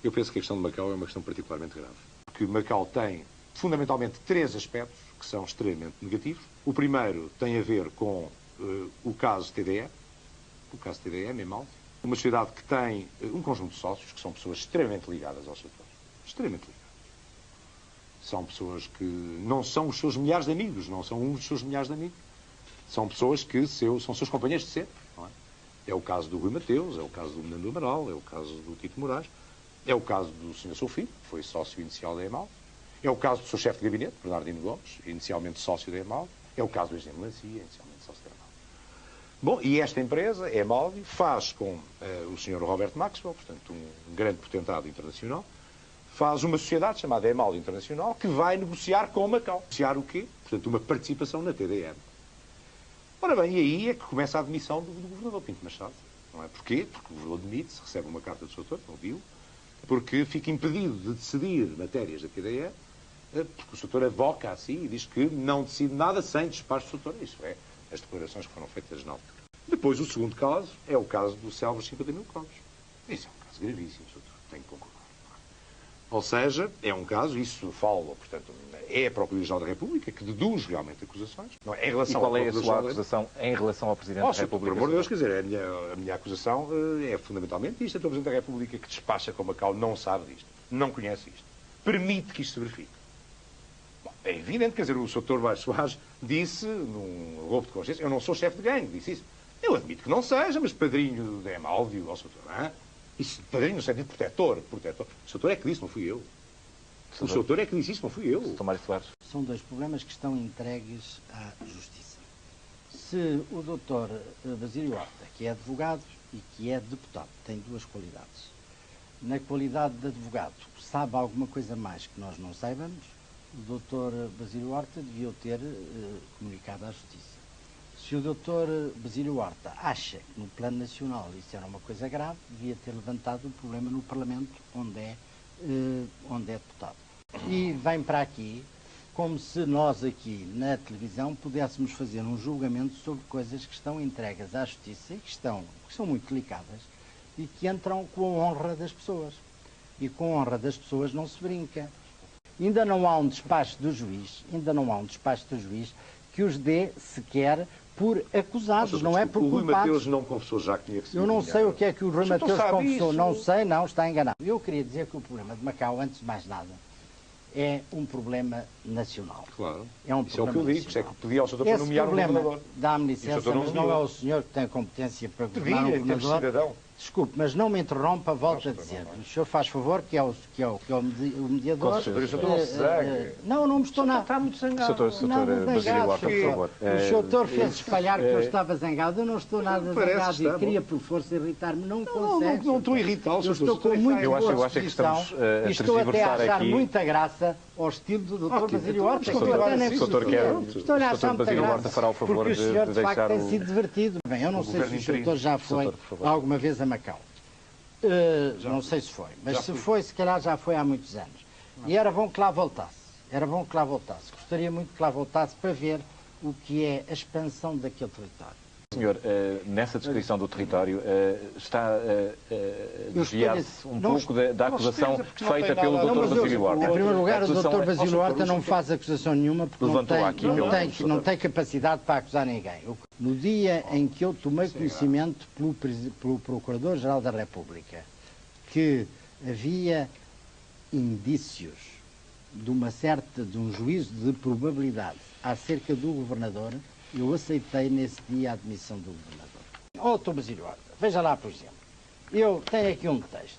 Eu penso que a questão de Macau é uma questão particularmente grave. Porque Macau tem, fundamentalmente, três aspectos que são extremamente negativos. O primeiro tem a ver com o caso TDE, Malvi. Uma sociedade que tem um conjunto de sócios que são pessoas extremamente ligadas ao setor. Extremamente ligadas. São pessoas que não são os seus milhares de amigos, não são uns dos seus milhares de amigos. São pessoas que são seus companheiros de sempre. Não é? É o caso do Rui Mateus, é o caso do Menino Amaral, é o caso do Tito Moraes, é o caso do Sr. Sofio, que foi sócio inicial da EMAL, é o caso do seu chefe de gabinete, Bernardino Gomes, inicialmente sócio da EMAL, é o caso do engenheiro Melancia, inicialmente sócio da EMAL. Bom, e esta empresa, a EMAL, faz com o Sr. Roberto Maxwell, portanto um grande potentado internacional, faz uma sociedade chamada EMAL Internacional que vai negociar com Macau. Negociar o quê? Portanto, uma participação na TDM. Ora bem, e aí é que começa a admissão do governador Pinto Machado. Não é? Porquê? Porque o governador demite-se, recebe uma carta do seu autor, não viu, porque fica impedido de decidir matérias da TDE, porque o seu autor avoca assim e diz que não decide nada sem despacho do seu autor. Isso é as declarações que foram feitas na altura. Depois, o segundo caso é o caso do Célebres 50 mil cromos. Isso é um caso gravíssimo, seu autor. Tenho que concordar. Ou seja, é um caso, isso falo, portanto, é a Procuradoria-Geral da República que deduz realmente acusações. Não, em relação e qual é a sua acusação em relação ao Presidente da República? Por amor de Deus, quer dizer, a minha acusação é fundamentalmente isto. O Presidente da República que despacha com Macau não sabe disto, não conhece isto, permite que isto se verifique. Bom, é evidente, quer dizer, o Sr. Dr. Baixo Soares disse, num roubo de consciência, eu não sou chefe de gangue, disse isso. Eu admito que não seja, mas padrinho da Emalvio, ao Sr. Dr. Isso, padrinho no sentido de protetor. O Sr. Dr. é que disse, não fui eu. O Sr. Dr. é que disse isso, não fui eu. Tomás Soares. São dois problemas que estão entregues à Justiça. Se o Dr. Basílio Horta, que é advogado e que é deputado, tem duas qualidades. Na qualidade de advogado, sabe alguma coisa mais que nós não saibamos, o Dr. Basílio Horta devia ter comunicado à Justiça. Se o Dr. Basílio Horta acha que no plano nacional isso era uma coisa grave, devia ter levantado o problema no Parlamento, onde é deputado. E vem para aqui como se nós aqui na televisão pudéssemos fazer um julgamento sobre coisas que estão entregues à Justiça e que são muito delicadas e que entram com a honra das pessoas. E com a honra das pessoas não se brinca. Ainda não há um despacho do juiz, que os dê sequer por acusados, não é por culpados. O Rui Mateus não confessou já que tinha recebido. Eu não sei o que é que o Rui Mateus confessou, isso? não sei, não, está enganado. Eu queria dizer que o problema de Macau, antes de mais nada, é um problema nacional. Claro. É um isso é o que eu digo, isso é que pedi ao Sr. para esse nomear um governador. Dá-me licença, mas não é o senhor que tem competência para governar um governador. Cidadão. Desculpe, mas não me interrompa, volto a dizer. O senhor faz favor, que é o mediador. Não me estou nada. Está muito zangado. Doutor Basílio Horta, por favor. O doutor fez espalhar que eu estava zangado. Eu não estou nada zangado e queria por força irritar-me. Não consegue. Não estou a irritá-lo. Eu estou com muito boa acho que estamos e estou até a achar muita graça ao estilo do doutor Basílio Horta. Estou a achar muita graça. Porque o senhor, de facto, tem sido divertido. Bem, eu não sei se o doutor já foi alguma vez a Macau. Não sei se foi, mas se foi, se calhar já foi há muitos anos. E era bom que lá voltasse. Gostaria muito que lá voltasse para ver o que é a expansão daquele território. Senhor, nessa descrição do território, está a desviar-se um pouco da acusação feita pelo Dr. Basílio Horta. Em primeiro lugar, o Dr. Basílio Horta não faz acusação nenhuma porque não tem capacidade para acusar ninguém. No dia em que eu tomei conhecimento pelo Procurador-Geral da República que havia indícios de um juízo de probabilidade acerca do governador, eu aceitei nesse dia a admissão do governador. Dr. Basílio Horta, veja lá, por exemplo. Eu tenho aqui um texto.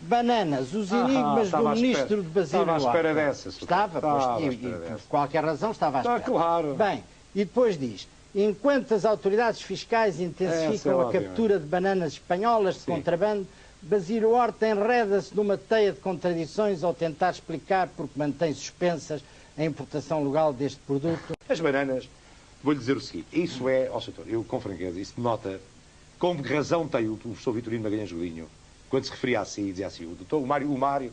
Bananas, os enigmas do ministro de Basílio Horta. Estava à espera dessas. Estava, por qualquer razão estava à espera. Está claro. Bem, e depois diz, enquanto as autoridades fiscais intensificam a captura de bananas espanholas de contrabando, Basílio Horta enreda-se numa teia de contradições ao tentar explicar porque mantém suspensas a importação legal deste produto. As bananas, vou-lhe dizer o seguinte, isso é, ó Sr. eu com franqueza, isso denota como razão tem o professor Vitorino Magalhães Godinho, quando se referia assim, dizia assim, o Mário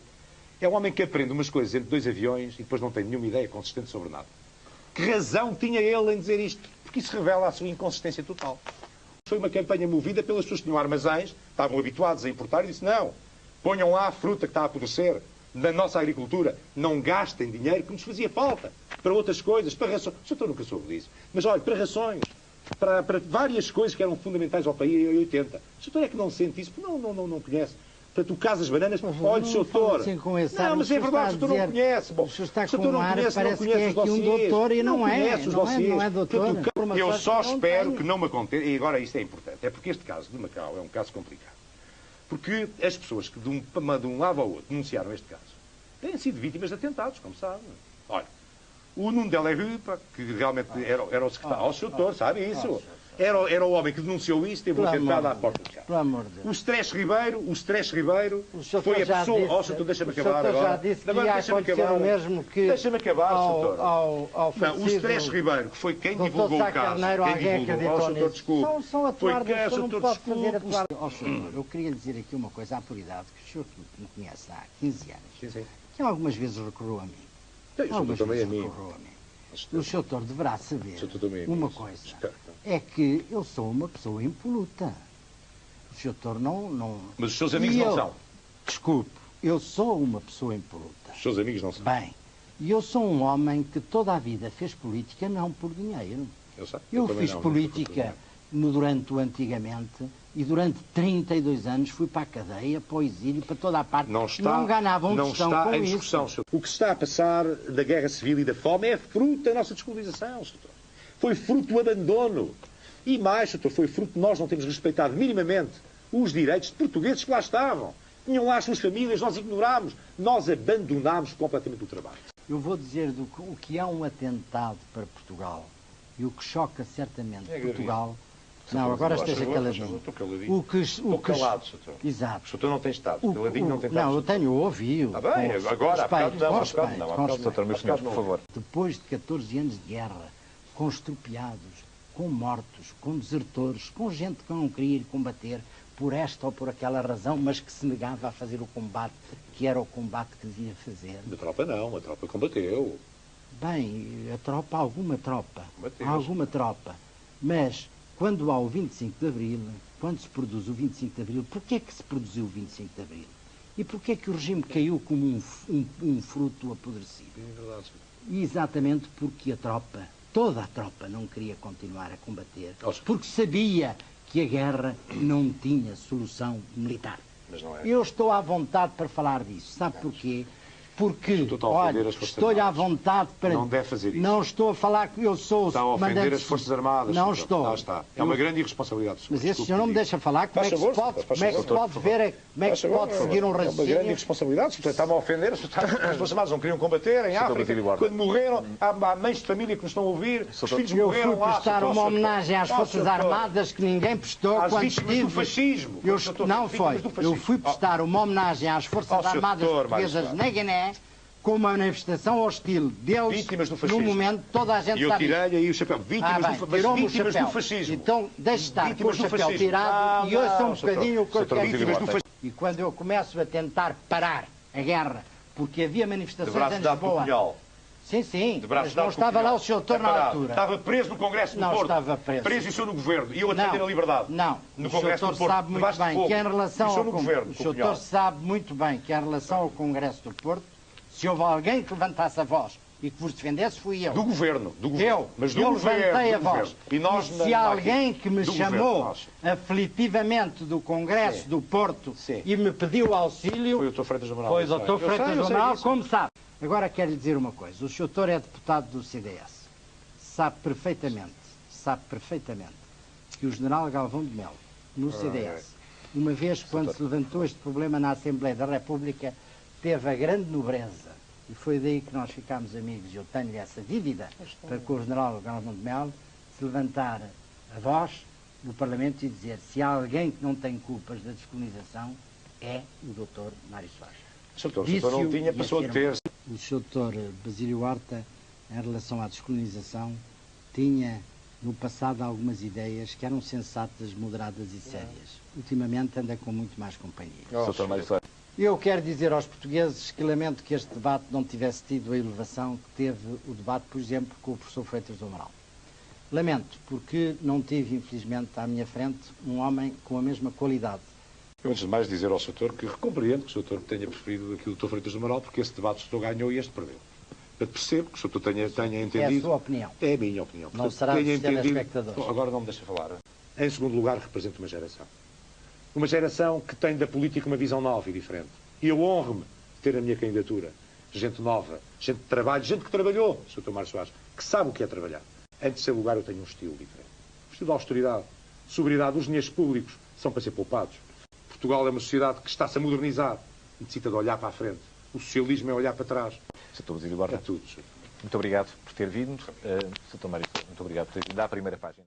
é um homem que aprende umas coisas entre dois aviões e depois não tem nenhuma ideia consistente sobre nada. Que razão tinha ele em dizer isto? Porque isso revela a sua inconsistência total. Foi uma campanha movida pelas pessoas que tinham armazéns, estavam habituados a importar e disse, não, Ponham lá a fruta que está a apodrecer na nossa agricultura. Não gastem dinheiro que nos fazia falta para outras coisas, para rações. O Sr. nunca soube disso. Mas olha, para rações, para várias coisas que eram fundamentais ao país em 80. O Sr. é que não sente isso, porque não conhece. Portanto, o caso das bananas, olha, Sr. Assim não, mas é verdade, o Sr. não conhece. Bom, o Sr. está com um ar, parece que é aqui um doutor e não é. Não é doutor. Eu só espero que não me aconteça, e agora isto é importante, é porque este caso de Macau é um caso complicado. Porque as pessoas que de um lado ao outro denunciaram este caso têm sido vítimas de atentados, como sabem. Olha, o Nuno Delerue, que realmente era o secretário, o Sr. sabe isso? Era o homem que denunciou isso, teve um atentado à porta do carro. Pelo amor de Deus. O Stress Ribeiro foi a pessoa... Ó, Sr. deixa-me acabar agora. Já disse que ia acontecer o mesmo que... Deixa-me acabar, Sr. Ao o Stress Ribeiro, que foi quem divulgou o caso. Alguém acreditou nisso. Desculpe. São atuardos, o não pode fazer atuar. Ó, Sr. eu queria dizer aqui uma coisa à puridade, que o senhor que me conhece há 15 anos, que algumas vezes recorreu a mim. O Sr. também a mim. O Sr. deverá saber uma coisa, é que eu sou uma pessoa impoluta. O Sr. não... Mas os seus amigos não são. Desculpe, eu sou uma pessoa impoluta. Os seus amigos não são. Bem, e eu sou um homem que toda a vida fez política não por dinheiro. Eu fiz política durante o antigamente e durante 32 anos fui para a cadeia, para o exílio, para toda a parte. Não ganhava um tostão com isso. Não está em discussão, Sr. O que está a passar da guerra civil e da fome é fruto da nossa descolonização, Sr. Foi fruto do abandono. E mais, Sr. foi fruto de nós não termos respeitado minimamente os direitos de portugueses que lá estavam. Tinham lá as suas famílias, nós ignorámos. Nós abandonámos completamente o trabalho. Eu vou dizer o que é um atentado para Portugal e o que choca certamente Portugal... Não, agora esteja caladinho. Estou calado, Sr. Exato. O Sr. não tem estado. Caladinho não tem estado. Não, eu tenho ouvido. Está bem, agora, por favor. Depois de 14 anos de guerra, com estropiados, com mortos, com desertores, com gente que não queria ir combater por esta ou por aquela razão, mas que se negava a fazer o combate, que era o combate que devia fazer. A tropa não, a tropa combateu. Bem, alguma tropa. Mas... quando há o 25 de Abril, quando se produz o 25 de Abril, porquê é que se produziu o 25 de Abril? E porquê é que o regime caiu como um fruto apodrecido? É verdade, senhor. Exatamente porque a tropa, toda a tropa, não queria continuar a combater, porque sabia que a guerra não tinha solução militar. Mas não é. Eu estou à vontade para falar disso. Sabe porquê? Porque, olha, estou-lhe à vontade para... Não deve fazer isso. Não estou a falar que eu sou... Está a ofender as Forças Armadas. Não estou. Lá está. É uma grande irresponsabilidade. Mas esse senhor não me deixa falar. Como é que se pode ver, como é que se pode seguir um raciocínio? É uma grande irresponsabilidade. Está-me a ofender. As Forças Armadas não queriam combater em África. Quando morreram, há mães de família que nos estão a ouvir. Os filhos morreram lá. Eu fui prestar uma homenagem às Forças Armadas que ninguém prestou quando estive... Às vítimas do fascismo. Não foi. Eu fui prestar uma homenagem às Forças Armadas portuguesas na Guiné, com uma manifestação hostil deles, no momento, toda a gente sabe. E eu tirei aí o chapéu. Vítimas do fascismo. Então, deixe estar com o chapéu tirado e ouça um bocadinho o que eu quero dizer. E quando eu começo a tentar parar a guerra, porque havia manifestações em Lisboa... Sim, mas não estava lá o Sr. Doutor na altura. Estava preso no Congresso do Porto. Não estava preso. Preso e sou no Governo. E eu a defender a liberdade. Não, o Sr. Doutor sabe muito bem que em relação ao Governo... O Sr. Doutor sabe muito bem que em relação ao Congresso do Porto, se houve alguém que levantasse a voz e que vos defendesse, fui eu. Do Governo. Mas eu levantei a voz. E se alguém que me chamou aflitivamente do Congresso do Porto e me pediu auxílio... Foi o Dr. Freitas do Amaral. Foi o Dr. Freitas do Amaral, como sabe. Agora quero lhe dizer uma coisa. O Sr. Doutor é deputado do CDS. Sabe perfeitamente que o general Galvão de Melo, no CDS, uma vez quando se levantou este problema na Assembleia da República, teve a grande nobreza, e foi daí que nós ficámos amigos, e eu tenho essa dívida, para com o general Galvão de Melo se levantar a voz no Parlamento e dizer: se há alguém que não tem culpas da descolonização, é o Dr. Mário Soares. O Sr. não tinha, passou a ter. O Sr. Basílio Horta, em relação à descolonização, tinha no passado algumas ideias que eram sensatas, moderadas e sérias. Ultimamente anda com muito mais companhia. Dr. Mário Soares. Eu quero dizer aos portugueses que lamento que este debate não tivesse tido a elevação que teve o debate, por exemplo, com o professor Freitas do Amaral. Lamento, porque não tive, infelizmente, à minha frente um homem com a mesma qualidade Eu, antes de mais, dizer ao Sr. Doutor que compreendo que o Sr. Doutor tenha preferido aquilo do Dr. Freitas do Amaral, porque esse debate o Sr. Doutor ganhou e este perdeu. Eu percebo que o Sr. Doutor tenha entendido... É a sua opinião. É a minha opinião. Não será de telespectadores. Bom, agora não me deixa falar. Em segundo lugar, represento uma geração. Uma geração que tem da política uma visão nova e diferente. E eu honro-me de ter a minha candidatura. Gente nova, gente de trabalho, gente que trabalhou, Sr. Dr. Mário Soares, que sabe o que é trabalhar. Em terceiro lugar, eu tenho um estilo diferente. Um estilo de austeridade, sobriedade. Os dinheiros públicos são para ser poupados. Portugal é uma sociedade que está-se a modernizar. Necessita de olhar para a frente. O socialismo é olhar para trás. Sr. Basílio Borda. É tudo, Sr. Muito obrigado por ter vindo. Sr. Mário, muito obrigado por ter vindo à primeira página.